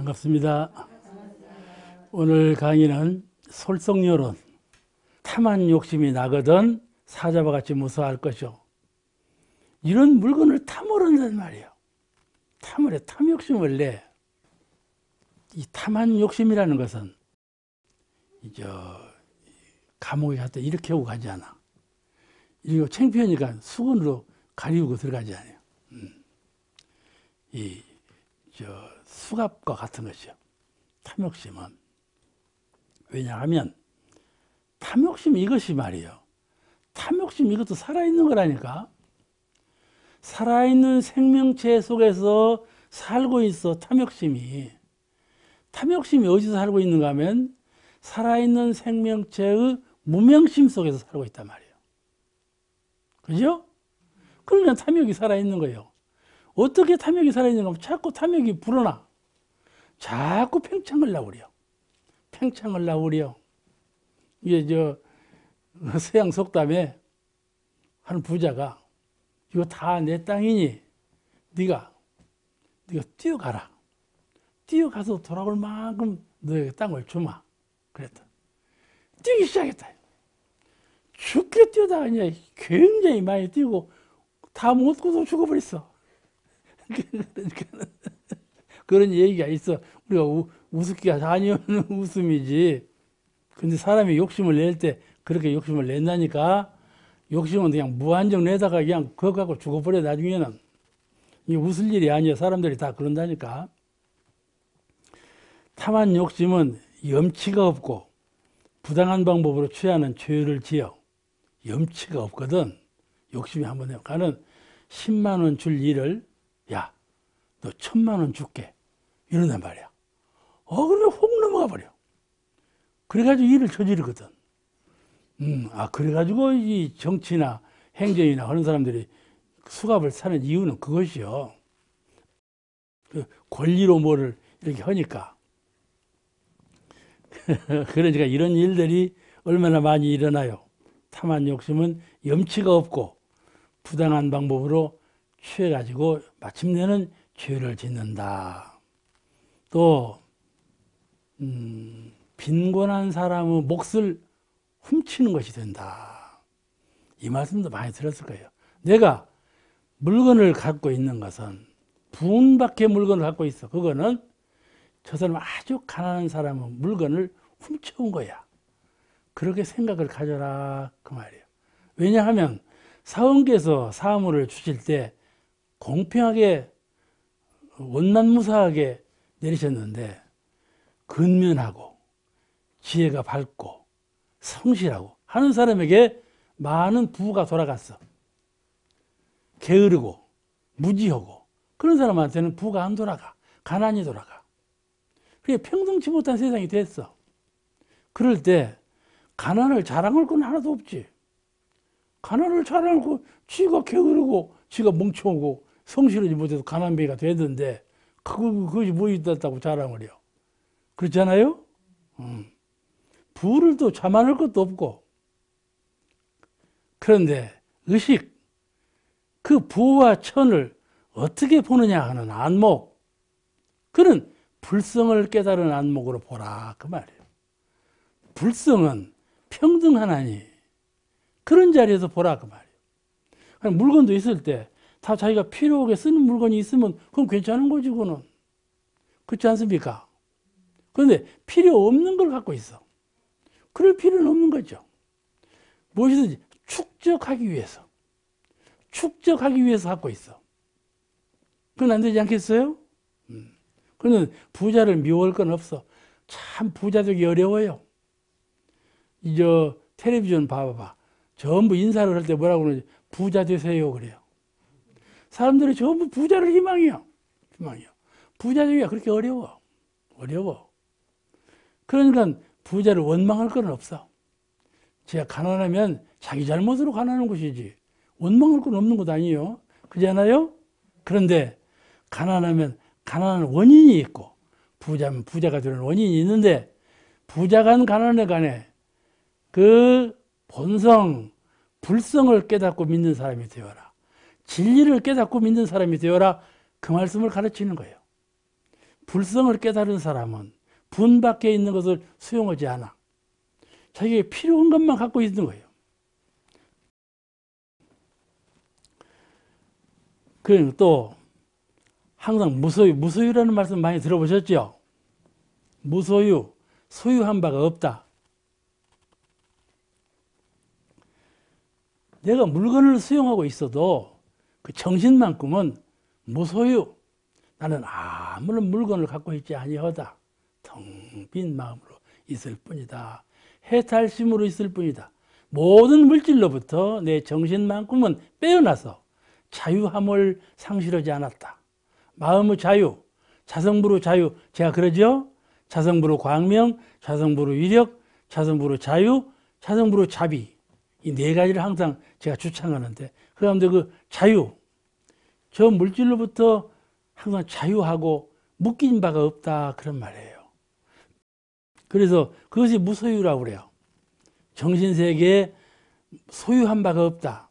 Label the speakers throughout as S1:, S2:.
S1: 반갑습니다. 오늘 강의는 솔성요론, 탐한 욕심이 나거든 사자와 같이 무서워할 것이요. 이런 물건을 탐을 한단 말이에요. 탐을 해, 탐욕심을 내. 이 탐한 욕심이라는 것은 감옥에 갔다 이렇게 오고 가지 않아. 이거 창피하니까 수건으로 가리우고 들어가지 않아요. 수갑과 같은 것이요. 탐욕심은. 왜냐하면 탐욕심 이것이 말이에요. 탐욕심 이것도 살아있는 거라니까. 살아있는 생명체 속에서 살고 있어. 탐욕심이 어디서 살고 있는가 하면 살아있는 생명체의 무명심 속에서 살고 있단 말이에요. 그죠? 그러니까 탐욕이 살아있는 거예요. 어떻게 탐욕이 살아있는가 하면 자꾸 탐욕이 불어나. 자꾸 팽창을 나오려. 이게 서양 속담에 한 부자가 이거 다 내 땅이니 네가 뛰어가라. 뛰어가서 돌아올 만큼 너에게 땅을 주마. 그랬다. 뛰기 시작했다. 죽게 뛰어다가 이제 굉장히 많이 뛰고 다 못 걷고 죽어버렸어. 그런 얘기가 있어. 우리가 우습기가 아니면 웃음이지. 근데 사람이 욕심을 낼 때 그렇게 욕심을 낸다니까. 욕심은 그냥 무한정 내다가 그냥 그거 갖고 죽어버려. 나중에는 이게 웃을 일이 아니야. 사람들이 다 그런다니까. 탐한 욕심은 염치가 없고 부당한 방법으로 취하는 죄를 지어. 염치가 없거든. 욕심이 한번 해요. 나는 10만 원 줄 일을 야, 너 1000만 원 줄게. 이런단 말이야. 그러면 혹 넘어가 버려. 그래가지고 일을 저지르거든. 그래가지고 이 정치나 행정이나 하는 사람들이 수갑을 사는 이유는 그것이요. 그 권리로 뭐를 이렇게 하니까. 그러니까 이런 일들이 얼마나 많이 일어나요. 탐한 욕심은 염치가 없고 부당한 방법으로 취해가지고 마침내는 죄를 짓는다. 또 빈곤한 사람의 몫을 훔치는 것이 된다. 이 말씀도 많이 들었을 거예요. 내가 물건을 갖고 있는 것은 부은밖에 물건을 갖고 있어. 그거는 저 사람 아주 가난한 사람의 물건을 훔쳐온 거야. 그렇게 생각을 가져라 그 말이에요. 왜냐하면 사원께서 사물을 주실 때 공평하게 원만무사하게 내리셨는데 근면하고 지혜가 밝고 성실하고 하는 사람에게 많은 부가 돌아갔어. 게으르고 무지하고 그런 사람한테는 부가 안 돌아가. 가난이 돌아가. 그게 평등치 못한 세상이 됐어. 그럴 때 가난을 자랑할 건 하나도 없지. 가난을 자랑하고 지가 게으르고 지가 멍청하고 성실하지 못해서 가난뱅이가 되던데 그것이 뭐 있었다고 자랑을 해요. 그렇잖아요? 부를 또 자만할 것도 없고. 그런데 의식, 그 부와 천을 어떻게 보느냐 하는 안목, 그는 불성을 깨달은 안목으로 보라 그 말이에요. 불성은 평등하나니 그런 자리에서 보라 그 말이에요. 물건도 있을 때 다 자기가 필요하게 쓰는 물건이 있으면 그건 괜찮은 거지. 그거는 그렇지 않습니까? 그런데 필요 없는 걸 갖고 있어. 그럴 필요는 없는 거죠. 무엇이든지 축적하기 위해서 갖고 있어. 그건 안 되지 않겠어요? 그는 부자를 미워할 건 없어. 참 부자 되기 어려워요. 텔레비전 봐봐. 전부 인사를 할 때 뭐라고 그러지? 부자 되세요 그래요. 사람들이 전부 부자를 희망해요. 부자 되기가 그렇게 어려워. 그러니까 부자를 원망할 건 없어. 제가 가난하면 자기 잘못으로 가난한 것이지 원망할 건 없는 것 아니에요. 그렇잖아요? 그런데 가난하면 가난한 원인이 있고 부자면 부자가 되는 원인이 있는데 부자간 가난해간에 그 본성, 불성을 깨닫고 믿는 사람이 되어라. 진리를 깨닫고 믿는 사람이 되어라. 그 말씀을 가르치는 거예요. 불성을 깨달은 사람은 분 밖에 있는 것을 수용하지 않아. 자기에게 필요한 것만 갖고 있는 거예요. 그리고 또 항상 무소유, 무소유라는 말씀 많이 들어보셨죠? 무소유, 소유한 바가 없다. 내가 물건을 수용하고 있어도 그 정신만큼은 무소유. 나는 아무런 물건을 갖고 있지 아니하다. 텅 빈 마음으로 있을 뿐이다. 해탈심으로 있을 뿐이다. 모든 물질로부터 내 정신만큼은 빼어나서 자유함을 상실하지 않았다. 마음의 자유, 자성불의 자유, 제가 그러죠? 자성불의 광명, 자성불의 위력, 자성불의 자유, 자성불의 자비. 이 네 가지를 항상 제가 주창하는데, 그 가운데 그 자유, 저 물질로부터 항상 자유하고 묶인 바가 없다, 그런 말이에요. 그래서 그것이 무소유라고 그래요. 정신세계에 소유한 바가 없다.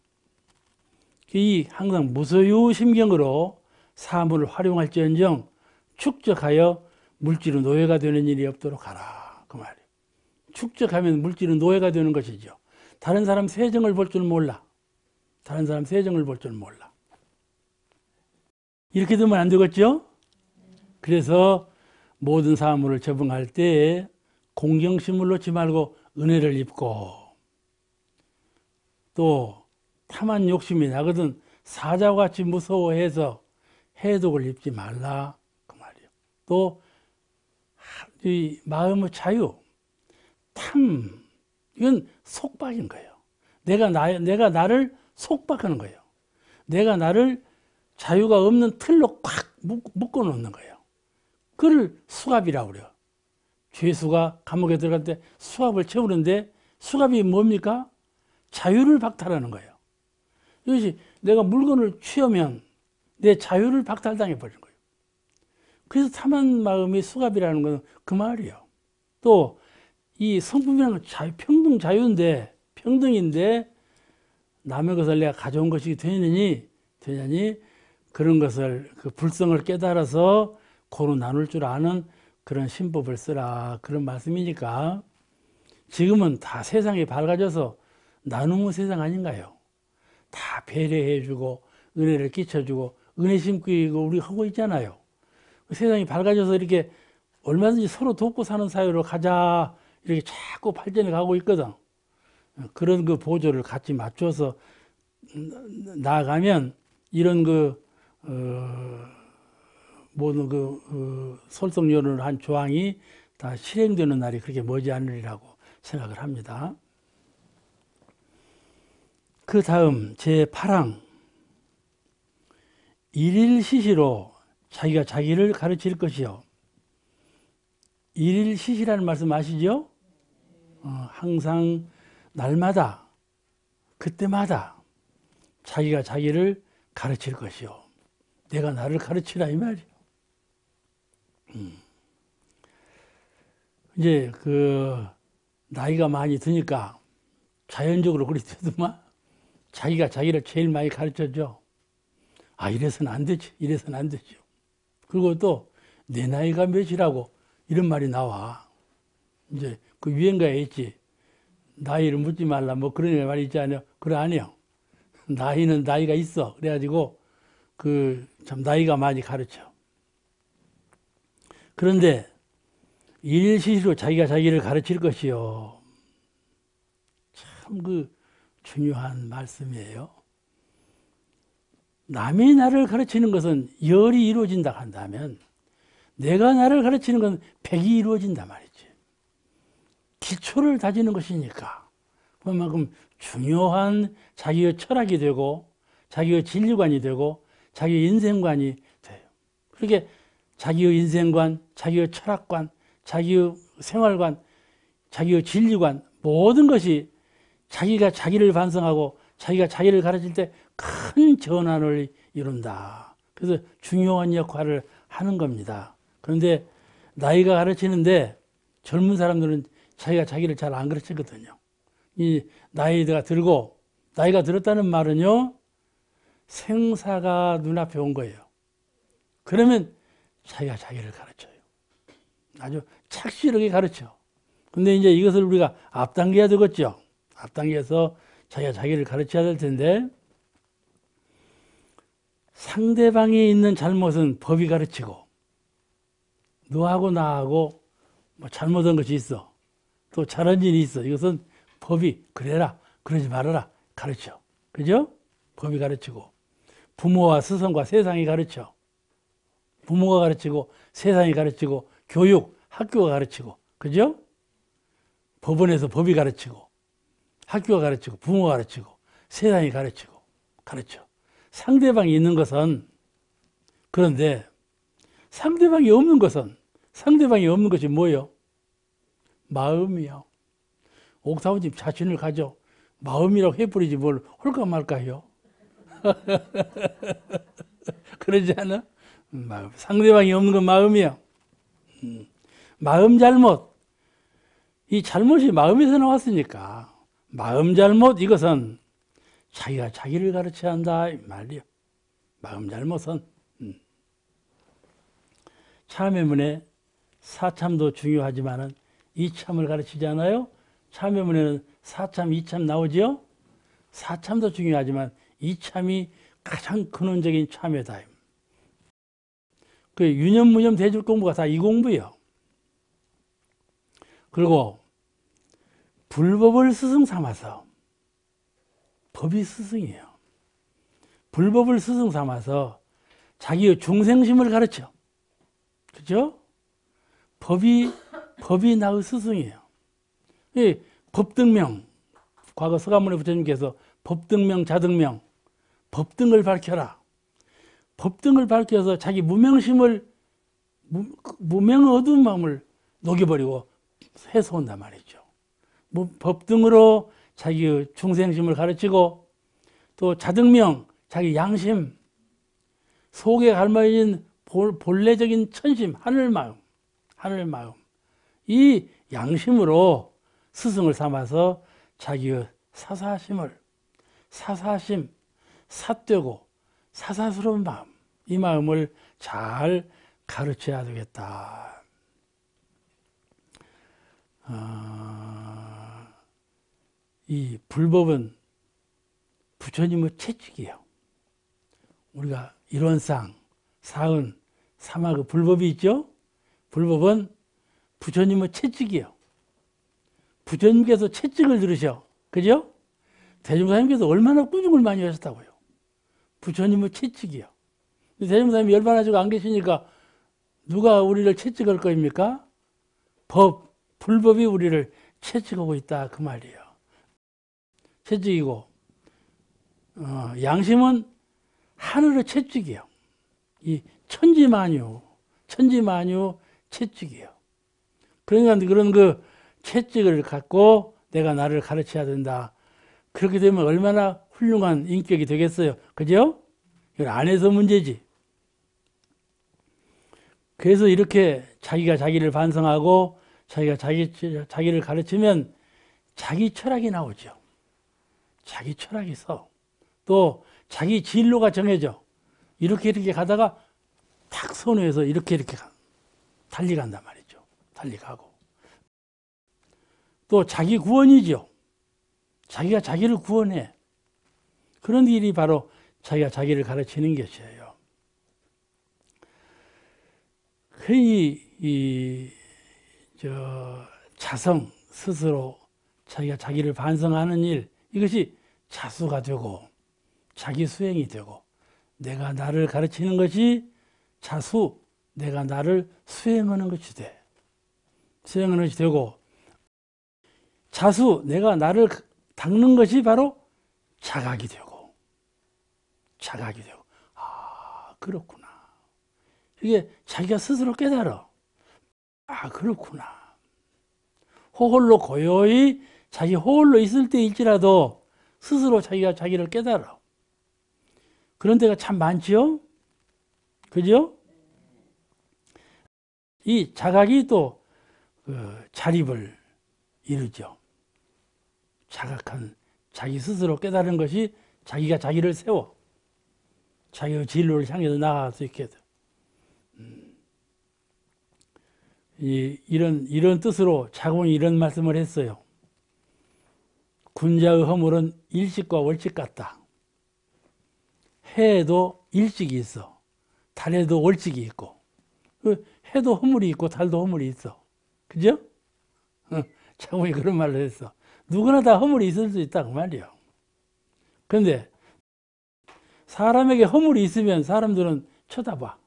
S1: 이 항상 무소유 심경으로 사물을 활용할지언정 축적하여 물질의 노예가 되는 일이 없도록 하라, 그 말이에요. 축적하면 물질의 노예가 되는 것이죠. 다른 사람 세정을 볼 줄 몰라. 다른 사람 세정을 볼 줄 몰라. 이렇게 되면 안 되겠죠? 그래서 모든 사물을 접응할 때 공경심을 놓지 말고 은혜를 입고, 또 탐한 욕심이 나거든 사자와 같이 무서워해서 해독을 입지 말라, 그 말이에요. 또 이 마음의 자유, 탐, 이건 속박인 거예요. 내가 나를 속박하는 거예요. 내가 나를 자유가 없는 틀로 꽉 묶어 놓는 거예요. 그를 수갑이라고 그래요. 죄수가 감옥에 들어갈 때 수갑을 채우는데, 수갑이 뭡니까? 자유를 박탈하는 거예요. 이것이 내가 물건을 취하면 내 자유를 박탈당해 버리는 거예요. 그래서 탐한 마음이 수갑이라는 건 그 말이에요. 또 이 성품이라는 건 평등 자유인데, 평등인데 남의 것을 내가 가져온 것이 되느니 그런 것을, 그 불성을 깨달아서 고루 나눌 줄 아는 그런 신법을 쓰라, 그런 말씀이니까. 지금은 다 세상이 밝아져서 나눔의 세상 아닌가요? 다 배려해주고 은혜를 끼쳐주고 은혜 심기고 우리 하고 있잖아요. 세상이 밝아져서 이렇게 얼마든지 서로 돕고 사는 사회로 가자, 이렇게 자꾸 발전해 가고 있거든. 그런 그 보조를 같이 맞춰서 나아가면 이런 모든 설득론을 한 조항이 다 실행되는 날이 그렇게 머지 않으리라고 생각을 합니다. 그 다음 제8항, 일일시시로 자기가 자기를 가르칠 것이요. 일일시시라는 말씀 아시죠? 항상 날마다 그때마다 자기가 자기를 가르칠 것이요. 내가 나를 가르치라, 이 말이요. 이제 나이가 많이 드니까 자연적으로 그리 되더만 자기가 자기를 제일 많이 가르쳐줘. 이래서는 안 되지, 이래서는 안 되죠. 그리고 또 내 나이가 몇이라고 이런 말이 나와. 이제 그 유행가에 있지. 나이를 묻지 말라, 뭐 그런 말이 있지 않아요? 그래, 아니요. 나이는 나이가 있어. 그래가지고 참 나이가 많이 가르쳐. 그런데 일시시로 자기가 자기를 가르칠 것이요. 참 중요한 말씀이에요. 남이 나를 가르치는 것은 열이 이루어진다 한다면 내가 나를 가르치는 건 백이 이루어진단 말이지. 기초를 다지는 것이니까 그만큼 중요한 자기의 철학이 되고 자기의 진리관이 되고 자기의 인생관이 돼요. 그렇게 자기의 인생관, 자기의 철학관, 자기의 생활관, 자기의 진리관, 모든 것이 자기가 자기를 반성하고 자기가 자기를 가르칠 때 큰 전환을 이룬다. 그래서 중요한 역할을 하는 겁니다. 그런데 나이가 가르치는데 젊은 사람들은 자기가 자기를 잘 안 가르치거든요. 이 나이가 들었다는 말은요, 생사가 눈앞에 온 거예요. 그러면 자기가 자기를 가르쳐요. 아주 착실하게 가르쳐. 근데 이제 이것을 우리가 앞당겨야 되겠죠. 앞당겨서 자기가 자기를 가르쳐야 될 텐데, 상대방이 있는 잘못은 법이 가르치고, 너하고 나하고 뭐 잘못한 것이 있어. 또 잘한 일이 있어. 이것은 법이 그래라, 그러지 말아라 가르쳐. 그죠? 법이 가르치고, 부모와 스승과 세상이 가르쳐. 부모가 가르치고, 세상이 가르치고, 교육, 학교가 가르치고. 그죠? 법원에서 법이 가르치고, 학교가 가르치고, 부모가 가르치고, 세상이 가르치고, 가르쳐. 상대방이 있는 것은, 그런데 상대방이 없는 것은, 상대방이 없는 것이 뭐예요? 마음이요. 옥타브님 자신을 가져. 마음이라고 해버리지 뭘 홀까 말까 해요. 그러지 않아? 마음. 상대방이 없는 건 마음이야. 마음 잘못. 이 잘못이 마음에서 나왔으니까 마음 잘못 이것은 자기가 자기를 가르쳐야 한다 이 말이야. 마음 잘못은. 참회문에 사참도 중요하지만은 이참을 가르치지 않아요? 참회문에는 사참, 이참 나오죠? 사참도 중요하지만 이참이 가장 근원적인 참회다. 그 유념, 무념, 대줄 공부가 다 이 공부예요. 그리고 불법을 스승 삼아서, 법이 스승이에요. 불법을 스승 삼아서 자기의 중생심을 가르쳐. 그죠? 법이 나의 스승이에요. 이 법등명, 과거 서가모니 부처님께서 법등명, 자등명, 법등을 밝혀라. 법등을 밝혀서 자기 무명심을, 무명의 어두운 마음을 녹여버리고 해소한단 말이죠. 법등으로 자기의 중생심을 가르치고, 또 자등명, 자기 양심, 속에 갈망인 본래적인 천심, 하늘마음, 이 양심으로 스승을 삼아서 자기의 사사심, 삿되고 사사스러운 마음, 이 마음을 잘 가르쳐야 되겠다. 이 불법은 부처님의 채찍이에요. 우리가 일원상, 사은, 사마 그 불법이 있죠? 불법은 부처님의 채찍이에요. 부처님께서 채찍을 들으셔. 그죠? 대종사님께서 얼마나 꾸중을 많이 하셨다고요. 부처님의 채찍이요. 대종사님이 열반하시고 안 계시니까 누가 우리를 채찍할 거입니까? 불법이 우리를 채찍하고 있다 그 말이에요. 채찍이고, 양심은 하늘의 채찍이에요. 이 천지만유 채찍이에요. 그러니까 그런 그 채찍을 갖고 내가 나를 가르쳐야 된다. 그렇게 되면 얼마나 훌륭한 인격이 되겠어요. 그죠? 이건 안에서 문제지. 그래서 이렇게 자기가 자기를 반성하고 자기가 자기를 가르치면 자기 철학이 나오죠. 자기 철학이 있어. 또 자기 진로가 정해져. 이렇게 가다가 탁 선회해서 이렇게 달리 간단 말이죠. 달리 가고. 또 자기 구원이죠. 자기가 자기를 구원해. 그런 일이 바로 자기가 자기를 가르치는 것이에요. 자성, 스스로 자기가 자기를 반성하는 일, 이것이 자수가 되고, 자기 수행이 되고, 내가 나를 가르치는 것이 자수, 내가 나를 수행하는 것이 돼. 수행하는 것이 되고, 자수, 내가 나를 닦는 것이 바로 자각이 되고, 그렇구나. 이게 자기가 스스로 깨달아. 그렇구나. 호홀로 고요히 자기 호홀로 있을 때일지라도 스스로 자기가 자기를 깨달아. 그런 데가 참 많지요? 그죠? 이 자각이 또 자립을 이루죠. 자각한 자기 스스로 깨달은 것이 자기가 자기를 세워. 자기의 진로를 향해서 나아갈 수 있게 돼. 이런 뜻으로 자공이 이런 말씀을 했어요. 군자의 허물은 일식과 월식 같다. 해에도 일식이 있어. 달에도 월식이 있고. 해도 허물이 있고 달도 허물이 있어. 그죠? 자공이 그런 말을 했어. 누구나 다 허물이 있을 수 있다 그 말이에요. 그런데 사람에게 허물이 있으면 사람들은 쳐다봐.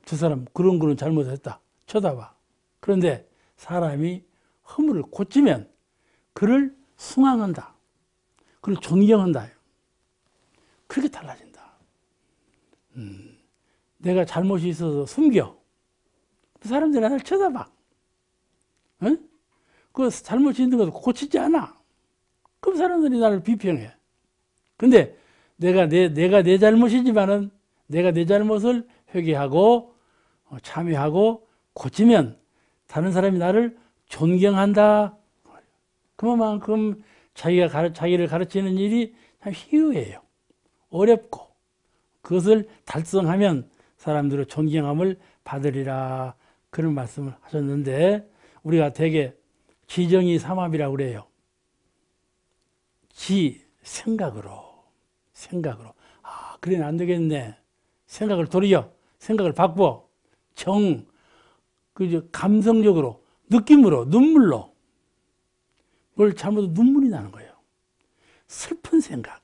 S1: 저 사람 그런 거는 잘못했다. 쳐다봐. 그런데 사람이 허물을 고치면 그를 숭앙한다. 그를 존경한다. 그렇게 달라진다. 내가 잘못이 있어서 숨겨. 사람들이 나를 쳐다봐. 응? 그 잘못이 있는 것도 고치지 않아. 그럼 사람들이 나를 비평해. 근데 내가 내 잘못이지만은 내가 내 잘못을 회개하고 참여하고 고치면 다른 사람이 나를 존경한다. 그만큼 자기를 가르치는 일이 참 희유해요. 어렵고 그것을 달성하면 사람들의 존경함을 받으리라. 그런 말씀을 하셨는데 우리가 대개 지정이 삼합이라고 그래요. 생각으로. 그래는 안 되겠네. 생각을 돌려. 생각을 바꿔. 감성적으로, 느낌으로, 눈물로. 그걸 잘못하면 눈물이 나는 거예요. 슬픈 생각,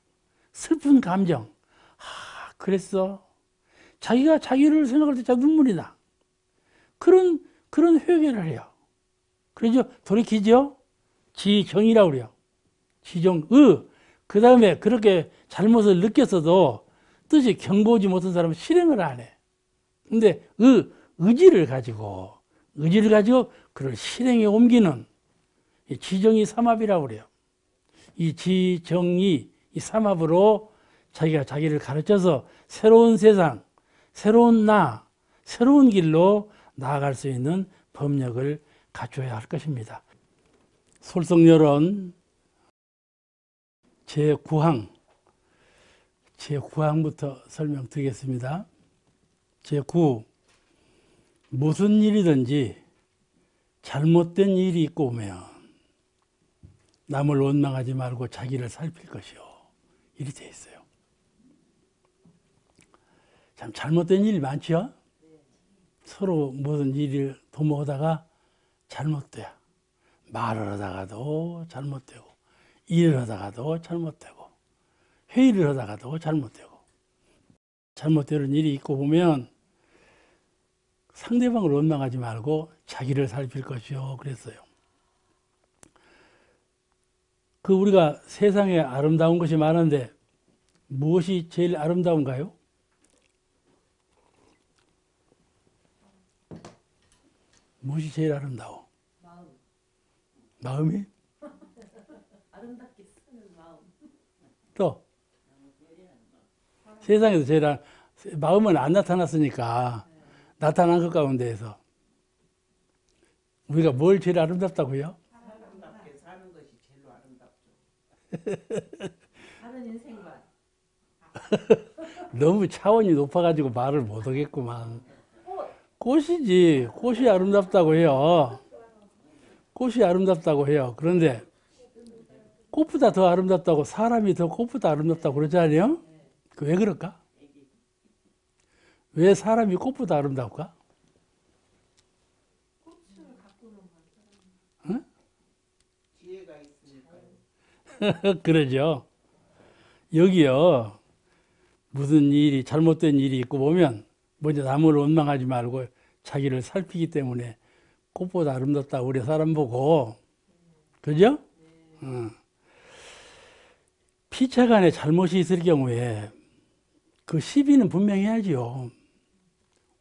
S1: 슬픈 감정. 그랬어. 자기가 자기를 생각할 때 자꾸 눈물이 나. 그런 회개를 해요. 그러죠? 돌이키죠? 지정이라고 그래요. 그 다음에 그렇게 잘못을 느꼈어도 뜻이 경고하지 못한 사람은 실행을 안 해. 근데 의지를 가지고 그걸 실행에 옮기는 지정이 삼합이라고 그래요. 이 지정이 이 삼합으로 자기가 자기를 가르쳐서 새로운 세상, 새로운 새로운 길로 나아갈 수 있는 법력을 갖춰야 할 것입니다. 솔성열은 제9항부터 설명드리겠습니다. 제9. 무슨 일이든지 잘못된 일이 있고 오면 남을 원망하지 말고 자기를 살필 것이요. 이리 돼 있어요. 참 잘못된 일이 많죠? 서로 무슨 일을 도모하다가 잘못돼요. 말을 하다가도 잘못되고, 일을 하다가도 잘못되고, 회의를 하다가도 잘못되고, 잘못되는 일이 있고 보면 상대방을 원망하지 말고 자기를 살필 것이요. 그랬어요. 우리가 세상에 아름다운 것이 많은데 무엇이 제일 아름다운가요? 무엇이 제일 아름다워? 마음이?
S2: 아름답게 쓰는 마음.
S1: 또 세상에서 제일 마음은 안 나타났으니까 나타난 것 가운데에서 우리가 뭘 제일 아름답다고요?
S2: 아름답게 사는 것이 제일 아름답죠. 다른 인생관.
S1: 너무 차원이 높아가지고 말을 못하겠구만. 꽃이지. 꽃이 아름답다고 해요. 꽃이 아름답다고 해요. 그런데 꽃보다 더 아름답다고, 사람이 더 꽃보다 아름답다고 그러잖아요. 왜 그럴까? 왜 사람이 꽃보다 아름답까? 응?
S2: 지혜가 있으니까요.
S1: 그러죠. 여기요, 무슨 일이, 잘못된 일이 있고 보면 먼저 남을 원망하지 말고 자기를 살피기 때문에 꽃보다 아름답다고 우리 사람 보고. 그죠? 피차간에 잘못이 있을 경우에 그 시비는 분명히 해야지요.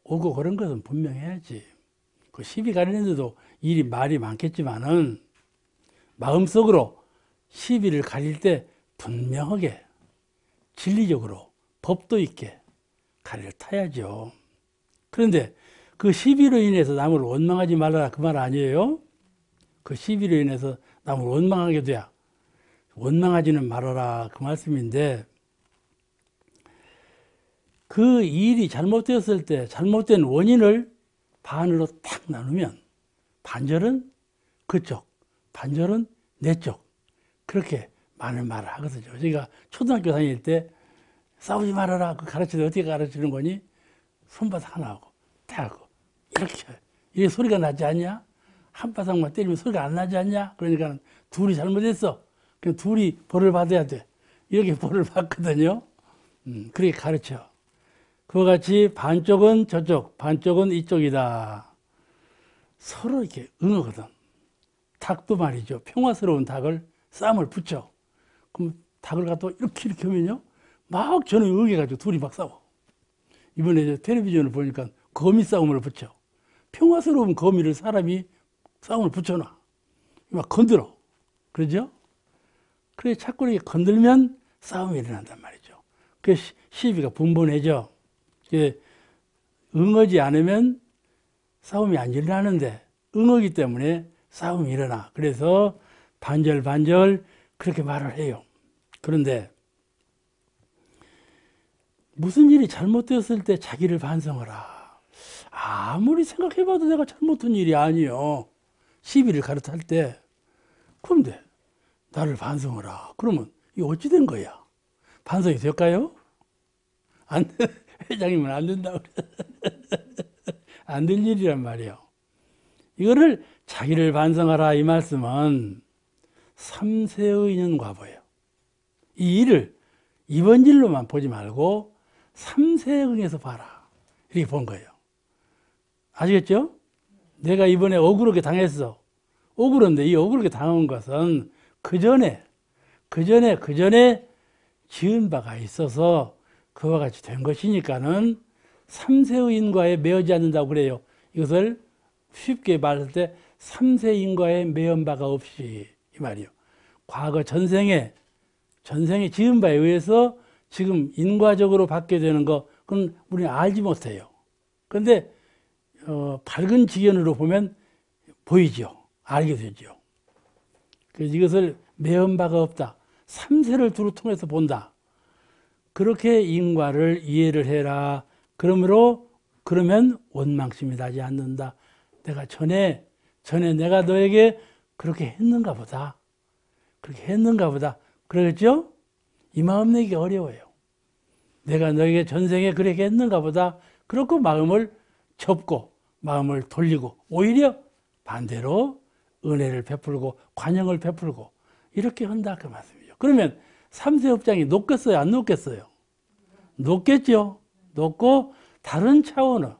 S1: 오고 그런 것은 분명히 해야지. 그 시비 가리는데도 말이 많겠지만은 마음속으로 시비를 가릴 때 분명하게 진리적으로 법도 있게 가리를 타야죠. 그런데 그 시비로 인해서 남을 원망하지 말아라 그 말 아니에요? 그 시비로 인해서 남을 원망하게 돼야 원망하지는 말아라 그 말씀인데, 그 일이 잘못되었을 때 잘못된 원인을 반으로 딱 나누면 반절은 그쪽, 반절은 내 쪽. 그렇게 많은 말을 하거든요. 제가 초등학교 다닐 때 싸우지 말아라. 그 가르치는데 어떻게 가르치는 거니? 손바닥 하나 하고, 딱 하고, 이렇게 소리가 나지 않냐? 한 바닥만 때리면 소리가 안 나지 않냐? 그러니까 둘이 잘못했어. 그냥 둘이 벌을 받아야 돼. 이렇게 벌을 받거든요. 그렇게 가르쳐. 그와 같이 반쪽은 저쪽, 반쪽은 이쪽이다. 서로 이렇게 응하거든. 닭도 말이죠. 평화스러운 닭을 쌈을 붙여. 그럼 닭을 갖다 이렇게 하면요. 막 저는 응해가지고 둘이 막 싸워. 이번에 텔레비전을 보니까 거미 싸움을 붙여. 평화스러운 거미를 사람이 싸움을 붙여놔. 막 건드려. 그러죠? 그래 자꾸 이렇게 건들면 싸움이 일어난단 말이죠. 그 시비가 분분해져. 응하지 않으면 싸움이 안 일어나는데 응하기 때문에 싸움이 일어나. 그래서 반절 그렇게 말을 해요. 그런데 무슨 일이 잘못되었을 때 자기를 반성하라. 아무리 생각해봐도 내가 잘못한 일이 아니요. 시비를 가르칠 때. 그런데 나를 반성하라. 그러면 이게 어찌 된 거야? 반성이 될까요? 회장님은 안 된다고 안 될 일이란 말이에요. 이거를 자기를 반성하라 이 말씀은 삼세의 인연과보예요. 이 일을 이번 일로만 보지 말고 삼세에 응해서 봐라. 이렇게 본 거예요. 아시겠죠? 내가 이번에 억울하게 당했어. 억울한데 이 억울하게 당한 것은 그 전에 지은 바가 있어서 그와 같이 된 것이니까는 삼세의 인과에 매어지 않는다고 그래요. 이것을 쉽게 말할 때 삼세 인과에 매연 바가 없이 이 말이요. 과거 전생에 지은 바에 의해서 지금 인과적으로 받게 되는 거 그건 우리는 알지 못해요. 그런데 밝은 지견으로 보면 보이죠. 알게 되죠. 그래서 이것을 매연 바가 없다. 삼세를 두루 통해서 본다. 그렇게 인과를 이해를 해라. 그러면 원망심이 나지 않는다. 내가 전에 내가 너에게 그렇게 했는가 보다. 그러겠죠? 이 마음 내기 어려워요. 내가 너에게 전생에 그렇게 했는가 보다. 그렇고 마음을 접고 마음을 돌리고 오히려 반대로 은혜를 베풀고 관용을 베풀고 이렇게 한다 그 말씀이죠. 그러면 삼세업장이 높겠어요? 안 높겠어요? 높겠죠. 높고 다른 차원의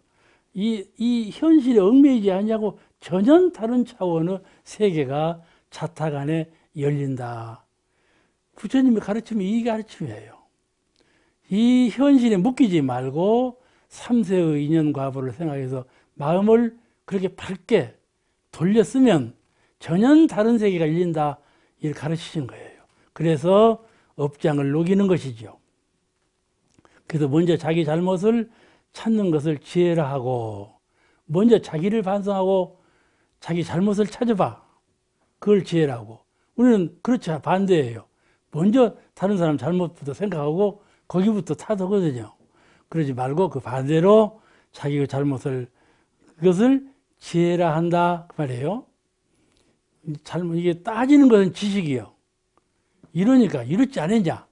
S1: 이 현실에 얽매이지 않냐고 전혀 다른 차원의 세계가 자탁 안에 열린다. 부처님의 가르침이 이 가르침이에요. 이 현실에 묶이지 말고 삼세의 인연과보를 생각해서 마음을 그렇게 밝게 돌렸으면 전혀 다른 세계가 열린다. 이렇게 가르치신 거예요. 그래서 업장을 녹이는 것이죠. 그래서 먼저 자기 잘못을 찾는 것을 지혜라 하고 먼저 자기를 반성하고 자기 잘못을 찾아봐. 그걸 지혜라고. 우리는 그렇지 반대예요. 먼저 다른 사람 잘못부터 생각하고 거기부터 타도거든요. 그러지 말고 그 반대로 자기의 잘못을 그것을 지혜라 한다 그 말이에요. 이게 따지는 것은 지식이요. 이러니까 이렇지 않느냐?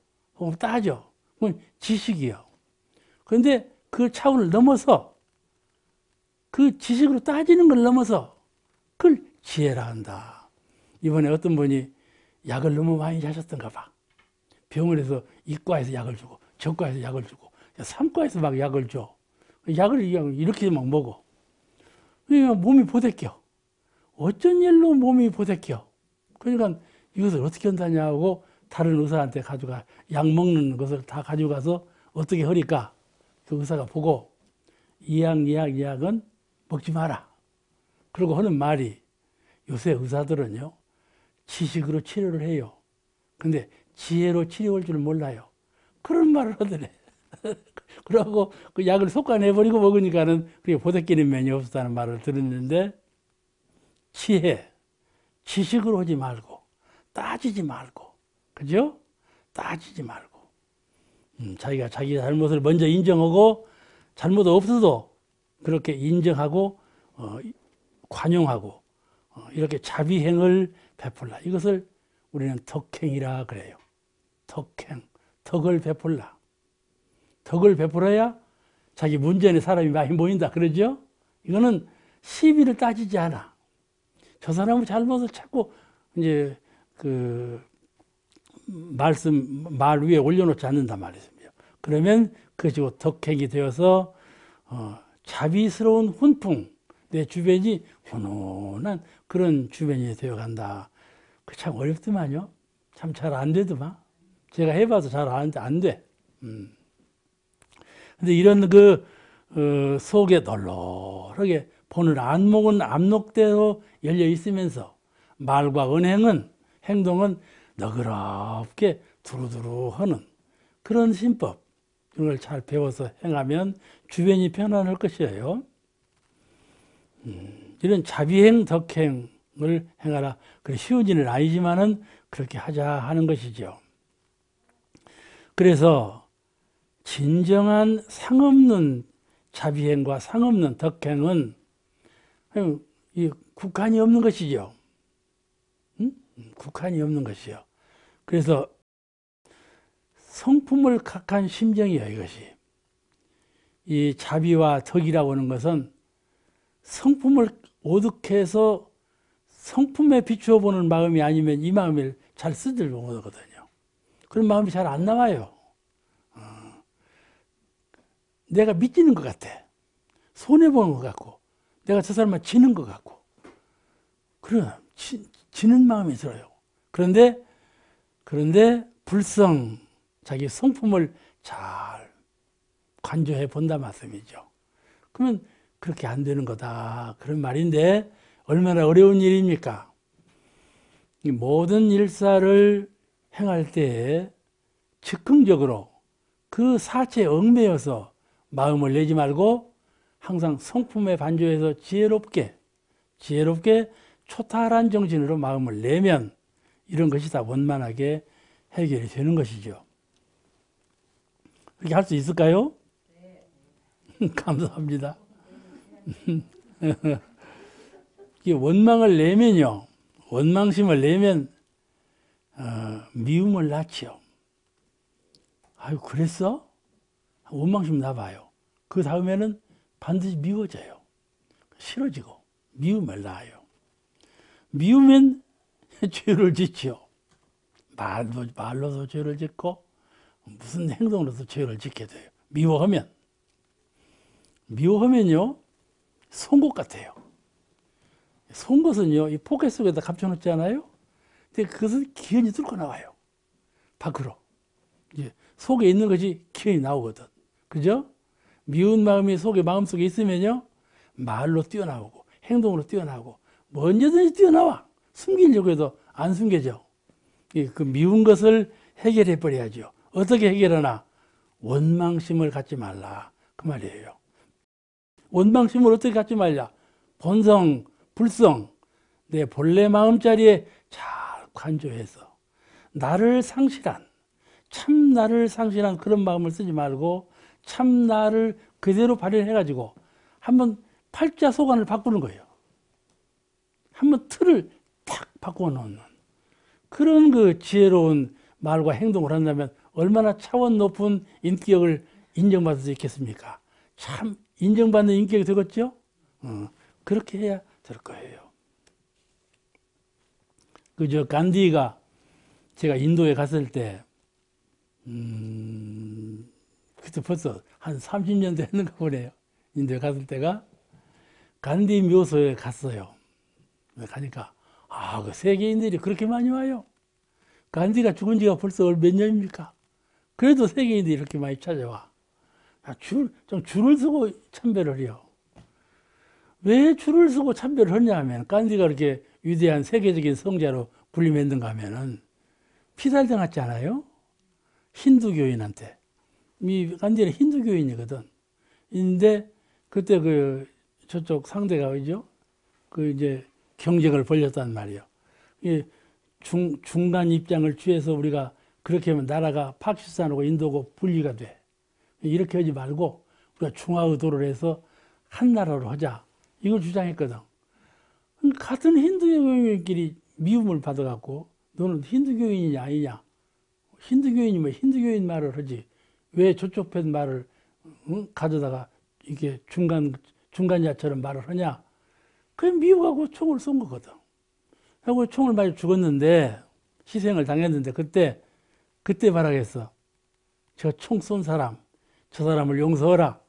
S1: 따져. 그건 지식이요. 그런데 그 차원을 넘어서 그 지식으로 따지는 걸 넘어서 그걸 지혜라 한다. 이번에 어떤 분이 약을 너무 많이 자셨던가 봐. 병원에서 이과에서 약을 주고 저과에서 약을 주고 삼과에서 막 약을 줘. 약을 이렇게 막 먹어. 그러니까 몸이 보대껴. 어쩐 일로 몸이 보대껴. 그러니까 이것을 어떻게 한다냐고 다른 의사한테 가져가 약 먹는 것을 다 가져가서 어떻게 하니까 그 의사가 보고 이 약은 먹지 마라. 그러고 하는 말이 요새 의사들은요 지식으로 치료를 해요. 근데 지혜로 치료할 줄 몰라요. 그런 말을 하더래. 그러고 그 약을 솎아내버리고 먹으니까는 그게 보대끼는 면이 없었다는 말을 들었는데 지식으로 하지 말고 따지지 말고 그죠? 따지지 말고 자기가 자기 잘못을 먼저 인정하고 잘못 없어도 그렇게 인정하고 관용하고 이렇게 자비행을 베풀라. 이것을 우리는 덕행이라 그래요. 덕행, 덕을 베풀라. 덕을 베풀어야 자기 문전에 사람이 많이 모인다. 그러죠? 이거는 시비를 따지지 않아. 저 사람은 잘못을 자꾸 이제 말 위에 올려놓지 않는단 말이죠. 그러면 그것이 덕행이 되어서 자비스러운 훈풍, 내 주변이 훈훈한 그런 주변이 되어간다. 그 참 어렵더만요. 참 잘 안 되더만. 제가 해봐서 잘 안 돼. 근데 이런 속에 널널하게 보는 안목은 안목대로 열려 있으면서 말과 행동은 너그럽게 두루두루 하는 그런 신법, 이걸 잘 배워서 행하면 주변이 편안할 것이에요. 이런 자비행, 덕행을 행하라. 그래 쉬운 일은 아니지만은 그렇게 하자 하는 것이죠. 그래서 진정한 상없는 자비행과 상없는 덕행은 이 국한이 없는 것이죠. 국한이 없는 것이요. 그래서 성품을 각한 심정이에요, 이것이. 이 자비와 덕이라고 하는 것은 성품을 오득해서 성품에 비추어 보는 마음이 아니면 이 마음을 잘 쓰질 못하거든요. 그런 마음이 잘 안 나와요. 내가 믿기는 것 같아. 손해보는 것 같고, 내가 저 사람만 지는 것 같고, 그런 지는 마음이 들어요. 그런데 불성, 자기 성품을 잘 관조해 본다 말씀이죠. 그러면 그렇게 안 되는 거다. 그런 말인데 얼마나 어려운 일입니까? 이 모든 일사를 행할 때 즉흥적으로 그 사체에 얽매여서 마음을 내지 말고 항상 성품에 반조해서 지혜롭게 초탈한 정신으로 마음을 내면 이런 것이 다 원만하게 해결이 되는 것이죠. 그렇게 할 수 있을까요? 네. 감사합니다. 원망을 내면요, 원망심을 내면 미움을 낳지요. 아유, 그랬어? 원망심 나봐요. 그 다음에는 반드시 미워져요. 싫어지고 미움을 낳아요. 미우면 죄를 짓지요. 말로도 죄를 짓고 무슨 행동으로도 죄를 짓게 돼요. 미워하면요 송곳 같아요. 송곳은요 이 포켓 속에다 감춰놓잖아요. 근데 그것은 기운이 뚫고 나와요. 밖으로. 이제 속에 있는 것이 기운이 나오거든. 그죠? 미운 마음이 마음속에 있으면요 말로 뛰어나오고 행동으로 뛰어나오고 뭐 언제든지 뛰어나와. 숨기려고 해도 안 숨겨져. 그 미운 것을 해결해 버려야죠. 어떻게 해결하나? 원망심을 갖지 말라. 그 말이에요. 원망심을 어떻게 갖지 말냐? 본성, 불성, 내 본래 마음자리에 잘 관조해서 참 나를 상실한 그런 마음을 쓰지 말고 참 나를 그대로 발현해가지고 한번 팔자소관을 바꾸는 거예요. 한번 틀을 탁 바꾸어 놓는 그런 그 지혜로운 말과 행동을 한다면 얼마나 차원 높은 인격을 인정받을 수 있겠습니까? 참 인정받는 인격이 되겠죠? 그렇게 해야 될 거예요. 간디가 제가 인도에 갔을 때, 그때 벌써 한 30년 됐는가 보네요. 인도에 갔을 때가 간디 묘소에 갔어요. 가니까, 그 세계인들이 그렇게 많이 와요. 간디가 죽은 지가 벌써 몇 년입니까? 그래도 세계인들이 이렇게 많이 찾아와. 좀 줄을 서고 참배를 해요. 왜 줄을 서고 참배를 하냐 하면, 간디가 그렇게 위대한 세계적인 성자로 군림했는가 하면은, 피살당했잖아요? 힌두교인한테. 간디는 힌두교인이거든. 근데, 그때 저쪽 상대가, 그죠? 이제 경쟁을 벌였단 말이에요. 중간 입장을 취해서 우리가 그렇게 하면 나라가 파키스탄하고 인도고 분리가 돼. 이렇게 하지 말고 우리가 중화의도를 해서 한 나라로 하자. 이걸 주장했거든. 같은 힌두교인끼리 미움을 받아갖고 너는 힌두교인이냐 아니냐. 힌두교인이면 힌두교인 말을 하지. 왜 저쪽 편 말을 가져다가 이게 중간자처럼 말을 하냐. 그냥 미워하고 총을 쏜 거거든. 하고 총을 맞아 죽었는데 희생을 당했는데 그때 말하겠어. 저 총 쏜 사람, 저 사람을 용서하라.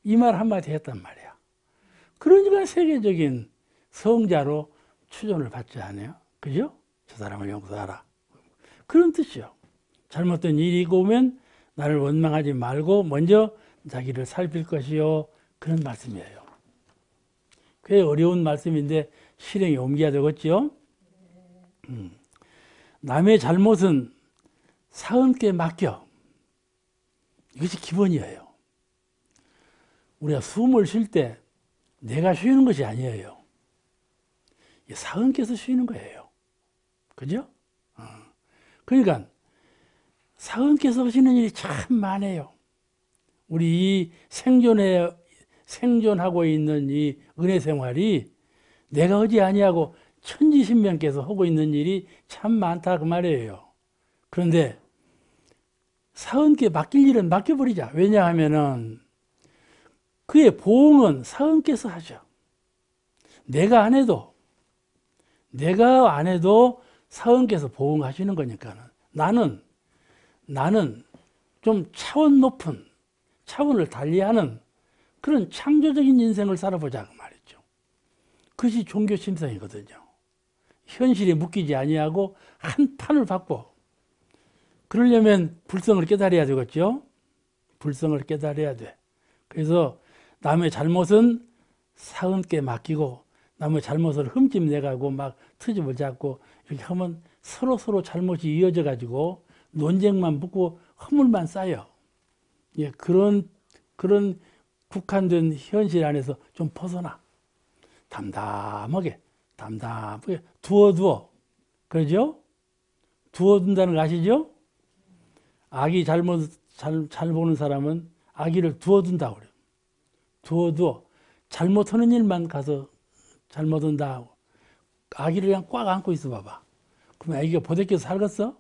S1: 이 말 한마디 했단 말이야. 그러니까 세계적인 성자로 추존을 받지 않아요? 그죠? 저 사람을 용서하라. 그런 뜻이요. 잘못된 일이 오면 나를 원망하지 말고 먼저 자기를 살필 것이요. 그런 말씀이에요. 꽤 어려운 말씀인데 실행에 옮겨야 되겠죠? 남의 잘못은 사은께 맡겨. 이것이 기본이에요. 우리가 숨을 쉴 때 내가 쉬는 것이 아니에요. 사은께서 쉬는 거예요. 그죠? 그러니까 사은께서 하시는 일이 참 많아요. 우리 이 생존하고 있는 이 은혜 생활이 내가 하지 아니하고 천지신명께서 하고 있는 일이 참 많다 그 말이에요. 그런데 사은께 맡길 일은 맡겨버리자. 왜냐하면은 그의 보응은 사은께서 하죠. 내가 안 해도 사은께서 보응하시는 거니까 나는 좀 차원 높은 차원을 달리하는 그런 창조적인 인생을 살아보자 그 말이죠. 그것이 종교 심성이거든요. 현실에 묶이지 아니하고 한 판을 바꿔. 그러려면 불성을 깨달아야 되겠죠. 불성을 깨달아야 돼. 그래서 남의 잘못은 사은께 맡기고 남의 잘못을 흠집 내가고 막 트집을 잡고 이렇게 하면 서로 잘못이 이어져 가지고 논쟁만 붙고 허물만 쌓여. 예, 그런 국한된 현실 안에서 좀 벗어나. 담담하게 두어. 그러죠? 두어둔다는 거 아시죠? 아기 잘 보는 사람은 아기를 두어둔다고 그래요. 두어. 잘못하는 일만 가서 잘못한다 하고 아기를 그냥 꽉 안고 있어 봐봐. 그럼 아기가 보대껴서 살겠어?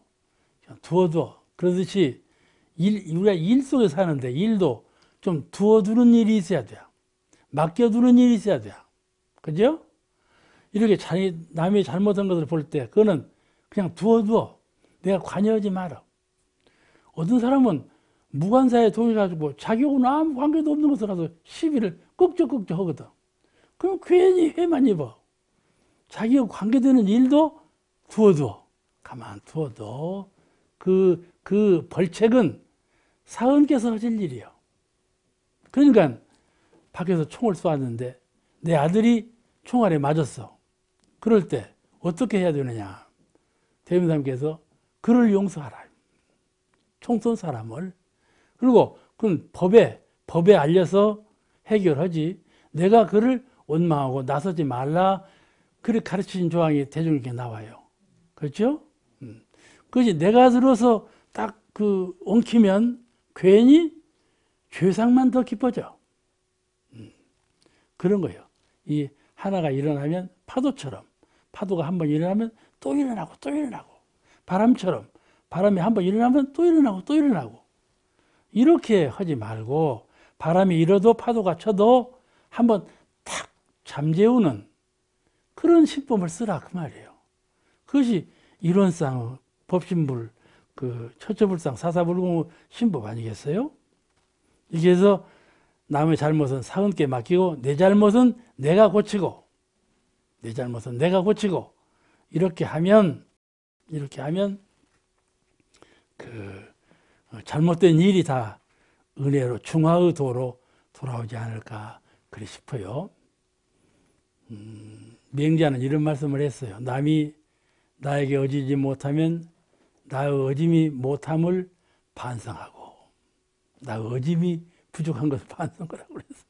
S1: 두어. 그러듯이 우리가 일 속에 사는데 일도 좀 두어두는 일이 있어야 돼요. 맡겨두는 일이 있어야 돼요. 그죠? 이렇게 남이 잘못한 것을 볼 때 그거는 그냥 두어. 내가 관여하지 마라. 어떤 사람은 무관사에 동의해가지고 자기하고는 아무 관계도 없는 것을 가서 시비를 꺽적꺽적 하거든. 그럼 괜히 회만 입어. 자기하고 관계되는 일도 두어두어. 가만 두어도 그 벌책은 사은께서 하실 일이에요. 그러니까 밖에서 총을 쏘았는데 내 아들이 총알에 맞았어. 그럴 때 어떻게 해야 되느냐. 대명사님께서 그를 용서하라. 총 쏜 사람을. 그리고 그건 법에 알려서 해결하지. 내가 그를 원망하고 나서지 말라. 그렇게 가르치신 조항이 대중에게 나와요. 그렇죠? 그것이 내가 들어서 딱 엉키면 괜히 죄상만 더 깊어져. 그런 거예요. 이 하나가 일어나면 파도처럼 파도가 한번 일어나면 또 일어나고 바람처럼 바람이 한번 일어나면 또 일어나고 이렇게 하지 말고 바람이 일어도 파도가 쳐도 한번 탁 잠재우는 그런 신법을 쓰라 그 말이에요. 그것이 이론상 법신불 처처불상 사사불공 신법 아니겠어요? 그래서 남의 잘못은 사은께 맡기고 내 잘못은 내가 고치고 이렇게 하면 잘못된 일이 다 은혜로 중화의 도로 돌아오지 않을까 그리 싶어요. 명자는 이런 말씀을 했어요. 남이 나에게 어지지 못하면 나의 어짐이 못함을 반성하고 나의 어짐이 부족한 것을 반성하라고 그랬어요.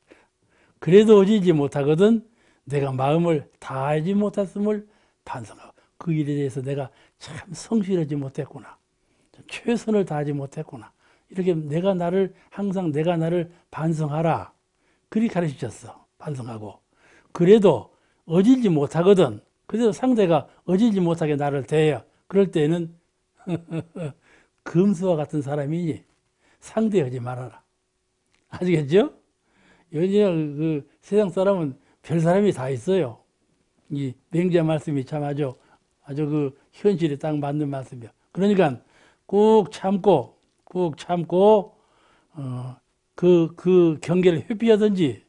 S1: 그래도 어지지 못하거든 내가 마음을 다하지 못했음을 반성하고 그 일에 대해서 내가 참 성실하지 못했구나. 최선을 다하지 못했구나. 이렇게 항상 내가 나를 반성하라. 그리 가르치셨어. 반성하고. 그래도 어질지 못하거든. 그래도 상대가 어질지 못하게 나를 대해요. 그럴 때는 금수와 같은 사람이니 상대하지 말아라. 아시겠죠? 요즘 그 세상 사람은 별 사람이 다 있어요. 이 맹자 말씀이 참 아주 그 현실에 딱 맞는 말씀이야. 그러니까 꼭 참고 그 경계를 회피하든지,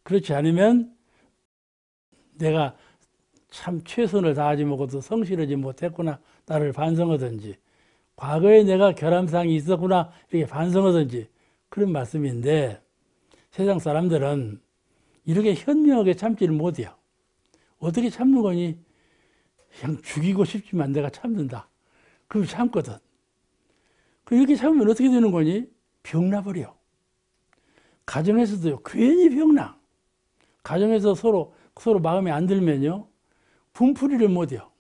S1: 그렇지 않으면 내가 참 최선을 다하지 못해도 성실하지 못했구나, 나를 반성하든지, 과거에 내가 결함사항이 있었구나 이렇게 반성하든지, 그런 말씀인데, 세상 사람들은 이렇게 현명하게 참지를 못해요. 어떻게 참는 거니? 그냥 죽이고 싶지만 내가 참는다. 그럼 참거든. 이렇게 참으면 어떻게 되는 거니? 병나버려. 가정에서도요, 괜히 병나. 가정에서 서로 마음에 안 들면요, 분풀이를 못해요.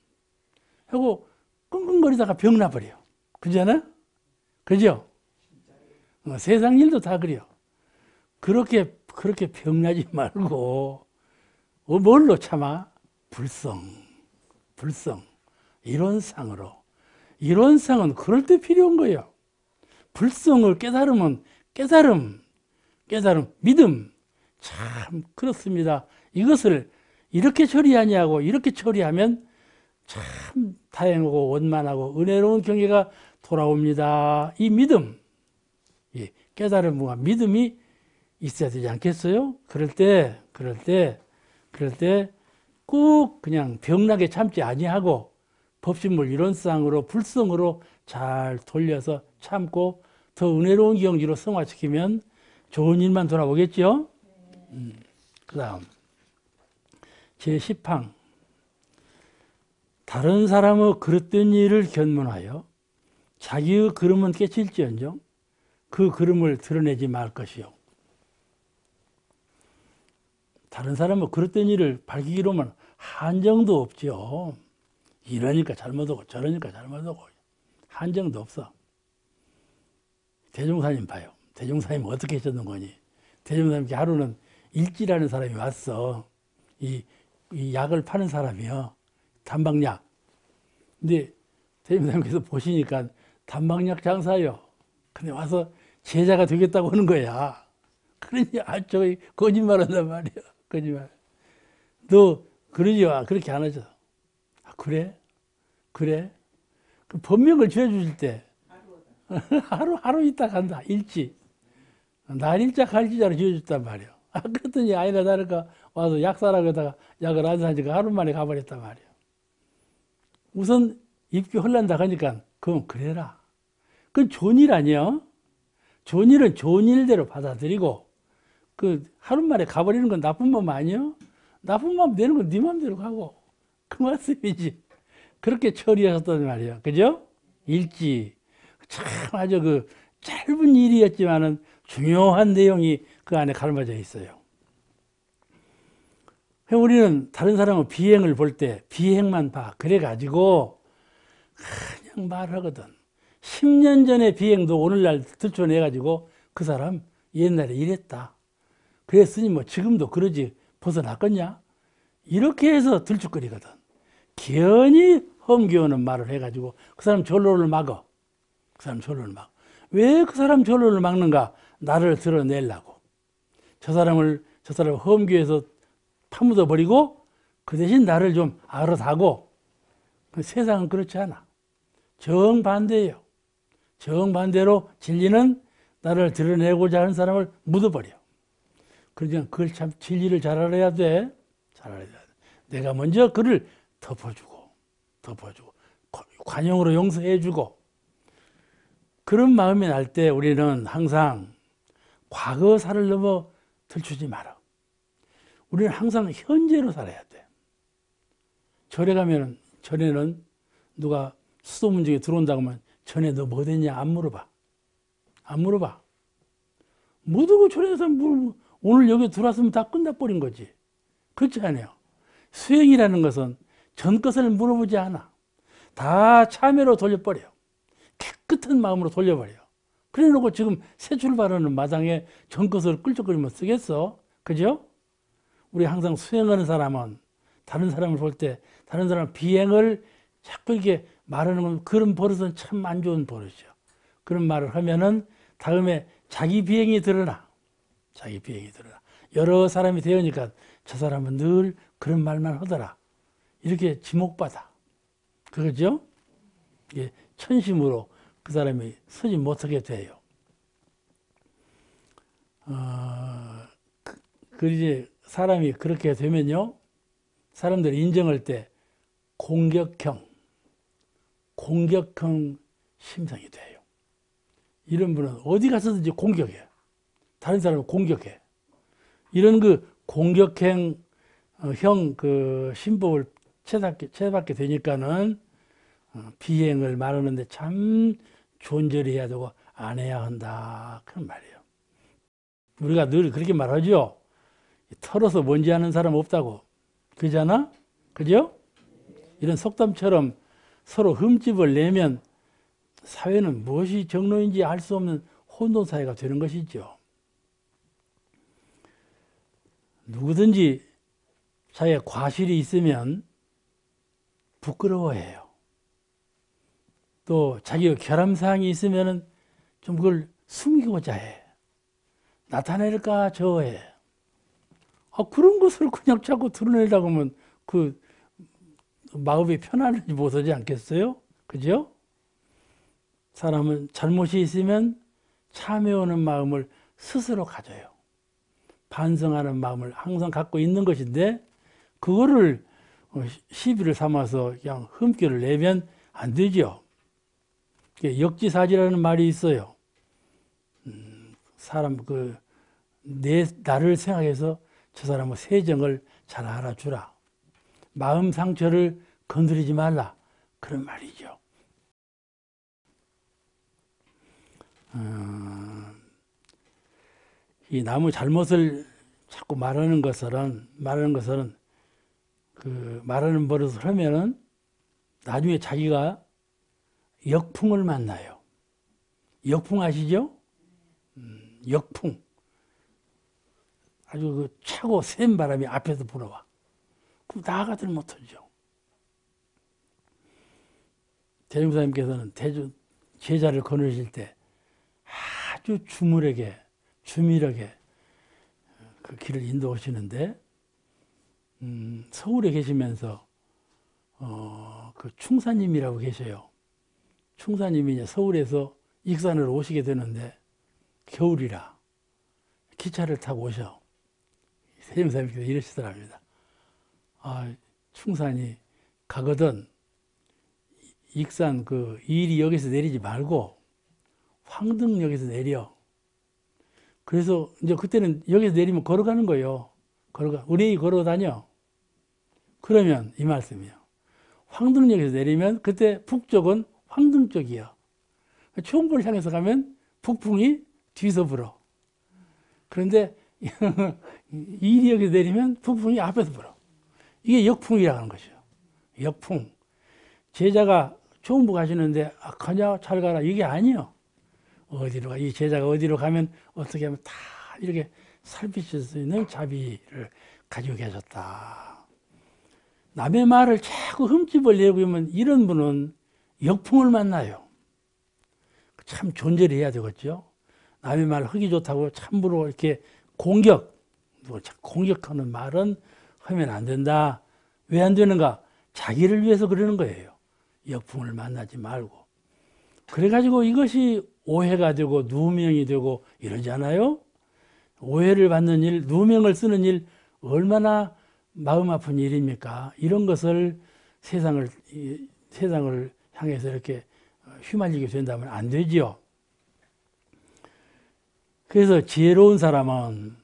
S1: 하고 끙끙거리다가 병나버려. 그잖아? 그죠? 세상 일도 다 그래요. 그렇게 병나지 말고, 뭘로 참아? 불성. 이론상으로. 이론상은 그럴 때 필요한 거예요. 불성을 깨달으면 깨달음, 믿음. 참 그렇습니다. 이것을 이렇게 처리하냐고, 이렇게 처리하면 참 다행하고 원만하고 은혜로운 경계가 돌아옵니다. 이 믿음, 이 깨달음과 믿음이 있어야 되지 않겠어요? 그럴 때 꼭 그냥 병나게 참지 아니하고 법신물 이론상으로 불성으로 잘 돌려서 참고 더 은혜로운 경지로 성화시키면 좋은 일만 돌아오겠죠? 그 다음 제10항, 다른 사람의 그릇된 일을 견문하여 자기의 그름은 깨칠지언정 그 그름을 드러내지 말 것이요. 다른 사람의 그릇된 일을 밝히기로만 한정도 없죠. 이러니까 잘못하고 저러니까 잘못하고 한정도 없어. 대종사님 봐요. 대종사님 어떻게 하셨는 거니? 대종사님 하루는 일지라는 사람이 왔어. 이 약을 파는 사람이요. 단방약. 근데 대종사님께서 보시니까 단방약 장사요. 근데 와서 제자가 되겠다고 하는 거야. 그러니 저기 거짓말한단 말이야. 거짓말. 너 그러지 마. 그렇게 안 하죠. 아, 그래? 그 법명을 지어주실 때 하루 있다 간다. 일지. 날일자 갈지자로 지어줬단 말이야. 아, 그랬더니 아니나 다를까 와서 약 사라고 하다가 약을 안 사니까 하루 만에 가버렸단 말이야. 우선 입기 헐난다 하니까 그건 그래라. 그건 좋은 일 아니야. 좋은 일은 좋은 일대로 받아들이고, 그 하루 만에 가버리는 건 나쁜 마음 아니야? 나쁜 마음 내는 건 네 마음대로 가고, 그 말씀이지. 그렇게 처리하셨단 말이야. 그죠? 일지. 참 아주 그 짧은 일이었지만은 중요한 내용이 그 안에 가르쳐져 있어요. 우리는 다른 사람의 비행을 볼 때 비행만 봐. 그래가지고 그냥 말하거든. 10년 전의 비행도 오늘날 들춰내가지고 그 사람 옛날에 이랬다. 그랬으니 뭐 지금도 그러지 벗어났겠냐? 이렇게 해서 들쭉거리거든. 괜히 험기오는 말을 해가지고 그 사람 전로를 막어. 왜 그 사람 전로를 막는가? 나를 드러내려고. 저 사람을 험기에서 파묻어 버리고 그 대신 나를 좀 알아다고. 세상은 그렇지 않아. 정반대예요. 정반대로 진리는 나를 드러내고자 하는 사람을 묻어버려. 그러니까 그걸 참 진리를 잘 알아야 돼. 내가 먼저 그를 덮어주고 관용으로 용서해주고, 그런 마음이 날 때 우리는 항상 과거사를 넘어 들추지 마라. 우리는 항상 현재로 살아야 돼. 절에 가면은, 전에는 누가 수도문 중에 들어온다고 하면 전에 너 뭐 됐냐? 안 물어봐. 묻고 절에서 오늘 여기 들어왔으면 다 끝나버린 거지. 그렇지 않아요. 수행이라는 것은 전 것을 물어보지 않아. 다 참회로 돌려버려. 깨끗한 마음으로 돌려버려. 그래 놓고 지금 새 출발하는 마당에 전 것을 끌적거리면 쓰겠어? 그죠? 우리 항상 수행하는 사람은 다른 사람을 볼 때 다른 사람 비행을 자꾸 이렇게 말하는 건 그런 버릇은 참 안 좋은 버릇이죠. 그런 말을 하면은 다음에 자기 비행이 드러나. 자기 비행이 드러나. 여러 사람이 되으니까 저 사람은 늘 그런 말만 하더라. 이렇게 지목받아. 그러죠? 예, 천심으로 그 사람이 서지 못하게 돼요. 이제 사람이 그렇게 되면요. 사람들이 인정할 때 공격형 심성이 돼요. 이런 분은 어디 가서든지 공격해. 다른 사람을 공격해. 이런 그 공격형 그 신법을 채받게 되니까는 비행을 말하는데 참 존절히 해야 되고 안 해야 한다. 그런 말이에요. 우리가 늘 그렇게 말하죠. 털어서 뭔지 아는 사람 없다고. 그러잖아? 그죠? 이런 속담처럼 서로 흠집을 내면 사회는 무엇이 정로인지 알 수 없는 혼돈 사회가 되는 것이죠. 누구든지 자기의 과실이 있으면 부끄러워해요. 또 자기가 결함사항이 있으면 좀 그걸 숨기고자 해. 나타낼까 저해. 그런 것을 그냥 자꾸 드러내려고 하면 그 마음이 편안하지 못하지 않겠어요? 그죠? 사람은 잘못이 있으면 참여하는 마음을 스스로 가져요. 반성하는 마음을 항상 갖고 있는 것인데 그거를 시비를 삼아서 그냥 흠결을 내면 안 되죠. 역지사지라는 말이 있어요. 사람 나를 생각해서 저 사람의 세정을 잘 알아주라. 마음 상처를 건드리지 말라. 그런 말이죠. 이 나무 잘못을 자꾸 말하는 것은 그 말하는 버릇을 하면은 나중에 자기가 역풍을 만나요. 역풍 아시죠? 역풍. 아주 그 차고 센 바람이 앞에서 불어와. 그럼 나가들 못하죠. 대종사님께서는 제자를 거느리실 때 아주 주밀하게 그 길을 인도하시는데 서울에 계시면서 그 충사님이라고 계셔요. 충사님이 이제 서울에서 익산으로 오시게 되는데 겨울이라 기차를 타고 오셔. 대종사님께서 이러시더랍니다. 충산이 가거든 익산 그 이리역에서 내리지 말고 황등역에서 내려. 그래서 이제 그때는 여기서 내리면 걸어가는 거예요. 우리 걸어 다녀. 그러면 이 말씀이요. 황등역에서 내리면 그때 북쪽은 황등 쪽이요. 초음부를 향해서 가면 북풍이 뒤에서 불어. 그런데 이리역에서 내리면 북풍이 앞에서 불어. 이게 역풍이라고 하는 것이죠. 역풍. 제자가 초음부 가시는데 가냐 잘 가라 이게 아니요. 어디로 가? 이 제자가 어디로 가면 어떻게 하면 다 이렇게 살피실 수 있는 자비를 가지고 계셨다. 남의 말을 자꾸 흠집을 내고 있으면 이런 분은 역풍을 만나요. 참 존재를 해야 되겠죠. 남의 말 하기 좋다고 참으로 이렇게 공격하는 말은 하면 안 된다. 왜 안 되는가? 자기를 위해서 그러는 거예요. 역풍을 만나지 말고. 그래가지고 이것이 오해가 되고 누명이 되고 이러잖아요. 오해를 받는 일, 누명을 쓰는 일 얼마나 마음 아픈 일입니까? 이런 것을 세상을 향해서 이렇게 휘말리게 된다면 안 되지요. 그래서 지혜로운 사람은,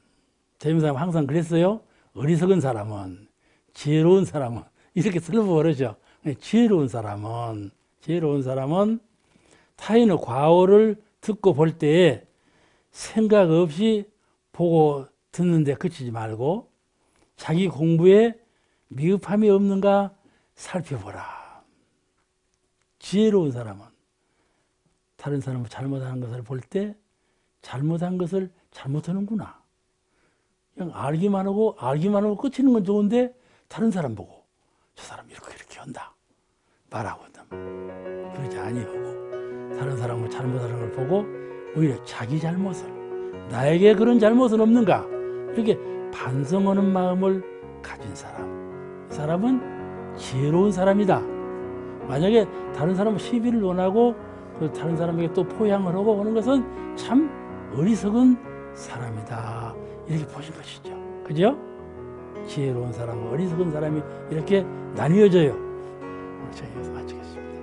S1: 재미사람 항상 그랬어요. 어리석은 사람은, 지혜로운 사람은 이렇게 설부 버릇이죠. 지혜로운 사람은 타인의 과오를 듣고 볼 때에 생각 없이 보고 듣는데 그치지 말고 자기 공부에 미흡함이 없는가 살펴보라. 지혜로운 사람은 다른 사람이 잘못하는 것을 볼 때 잘못한 것을 잘못하는구나. 그냥 알기만 하고 끝이는 건 좋은데 다른 사람 보고 저 사람 이렇게 한다 말하거든. 그러지 아니하고 다른 사람을 잘못하는 걸 보고 오히려 자기 잘못을 나에게 그런 잘못은 없는가 이렇게 반성하는 마음을 가진 사람, 이 사람은 지혜로운 사람이다. 만약에 다른 사람은 시비를 논하고 그 다른 사람에게 또 포양을 하고 하는 것은 참 어리석은 사람이다. 이렇게 보신 것이죠. 그죠? 지혜로운 사람, 어리석은 사람이 이렇게 나뉘어져요. 오늘 저희 여기서 마치겠습니다.